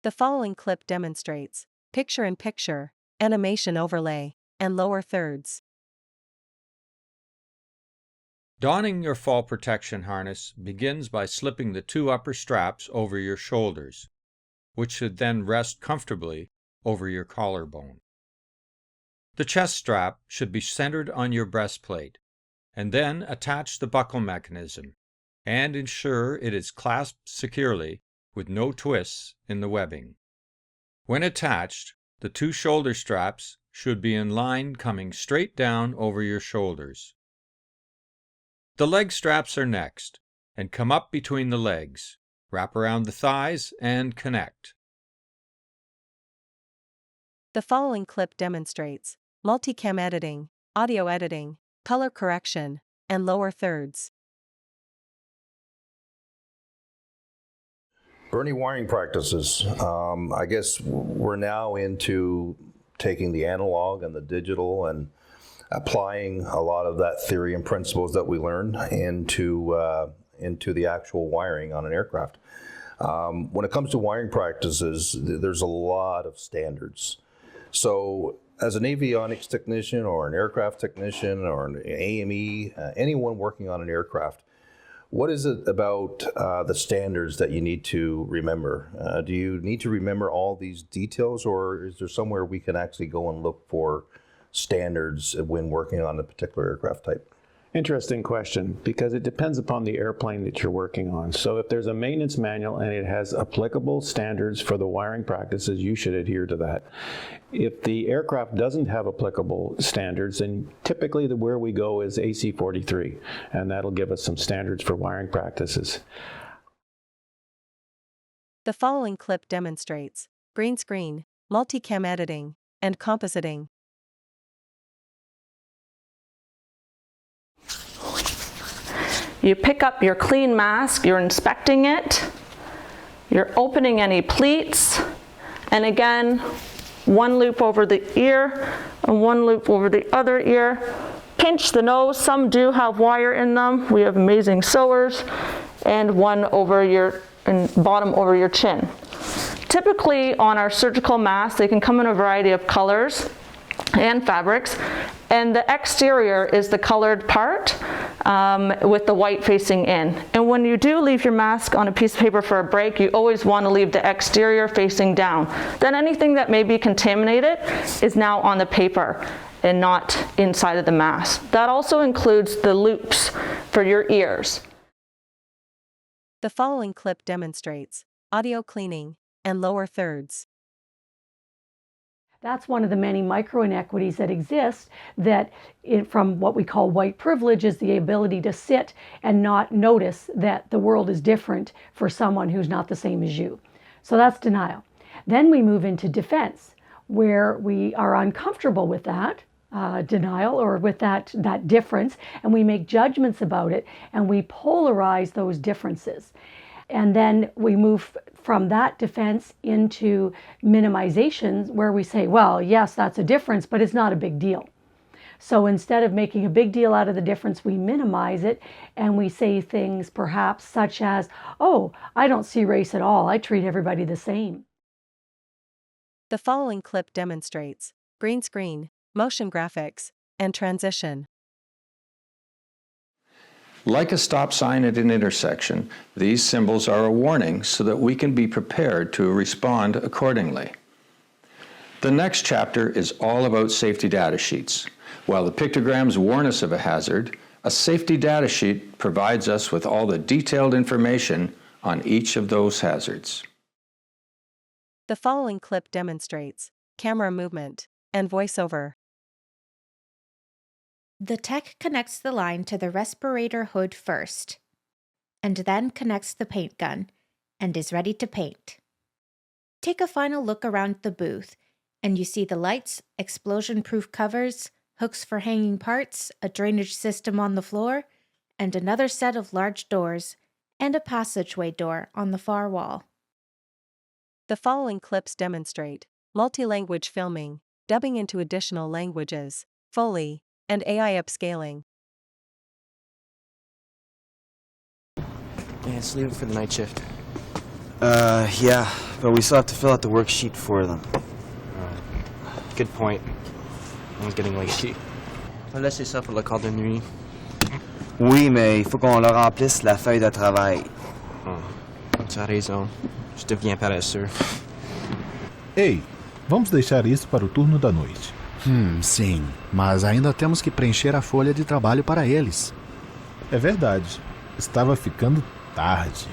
The following clip demonstrates picture-in-picture, animation overlay, and lower thirds. Donning your fall protection harness begins by slipping the two upper straps over your shoulders, which should then rest comfortably over your collarbone. The chest strap should be centered on your breastplate, and then attach the buckle mechanism, and ensure it is clasped securely with no twists in the webbing. When attached, the two shoulder straps should be in line coming straight down over your shoulders. The leg straps are next, and come up between the legs, wrap around the thighs, and connect. The following clip demonstrates multicam editing, audio editing, color correction, and lower thirds. Bernie, wiring practices. I guess we're now into taking the analog and the digital and applying a lot of that theory and principles that we learned into the actual wiring on an aircraft. When it comes to wiring practices, there's a lot of standards. So as an avionics technician or an aircraft technician or an AME, anyone working on an aircraft, what is it about the standards that you need to remember? Do you need to remember all these details, or is there somewhere we can actually go and look for standards when working on a particular aircraft type? Interesting question, because it depends upon the airplane that you're working on. So if there's a maintenance manual and it has applicable standards for the wiring practices, you should adhere to that. If the aircraft doesn't have applicable standards, then typically where we go is AC 43, and that'll give us some standards for wiring practices. The following clip demonstrates green screen, multicam editing, and compositing. You pick up your clean mask, you're inspecting it, you're opening any pleats, and again, one loop over the ear and one loop over the other ear. Pinch the nose, some do have wire in them, we have amazing sewers, and one over your bottom over your chin. Typically on our surgical masks, they can come in a variety of colors and fabrics, and the exterior is the colored part with the white facing in. And when you do leave your mask on a piece of paper for a break, you always want to leave the exterior facing down. Then anything that may be contaminated is now on the paper and not inside of the mask. That also includes the loops for your ears. The following clip demonstrates audio cleaning and lower thirds. That's one of the many micro inequities that exist, that from what we call white privilege is the ability to sit and not notice that the world is different for someone who's not the same as you. So that's denial. Then we move into defense, where we are uncomfortable with that denial or with that difference, and we make judgments about it, and we polarize those differences. And then we move from that defense into minimization, where we say, well, yes, that's a difference, but it's not a big deal. So instead of making a big deal out of the difference, we minimize it, and we say things perhaps such as, oh, I don't see race at all. I treat everybody the same. The following clip demonstrates green screen, motion graphics, and transition. Like a stop sign at an intersection, these symbols are a warning so that we can be prepared to respond accordingly. The next chapter is all about safety data sheets. While the pictograms warn us of a hazard, a safety data sheet provides us with all the detailed information on each of those hazards. The following clip demonstrates camera movement and voiceover. The tech connects the line to the respirator hood first, and then connects the paint gun, and is ready to paint. Take a final look around the booth, and you see the lights, explosion-proof covers, hooks for hanging parts, a drainage system on the floor, and another set of large doors, and a passageway door on the far wall. The following clips demonstrate multi-language filming, dubbing into additional languages, Foley, and AI upscaling. Yeah, let's leave it for the night shift. Yeah, but we still have to fill out the worksheet for them. Good point. I'm getting late. On laisse ça pour le quart de nuit. Oui, mais il faut qu'on leur remplisse la feuille de travail. Tu as raison. Je deviens paresseux. Ei, vamos deixar isso para o turno da noite. Sim, mas ainda temos que preencher a folha de trabalho para eles. É verdade. Estava ficando tarde.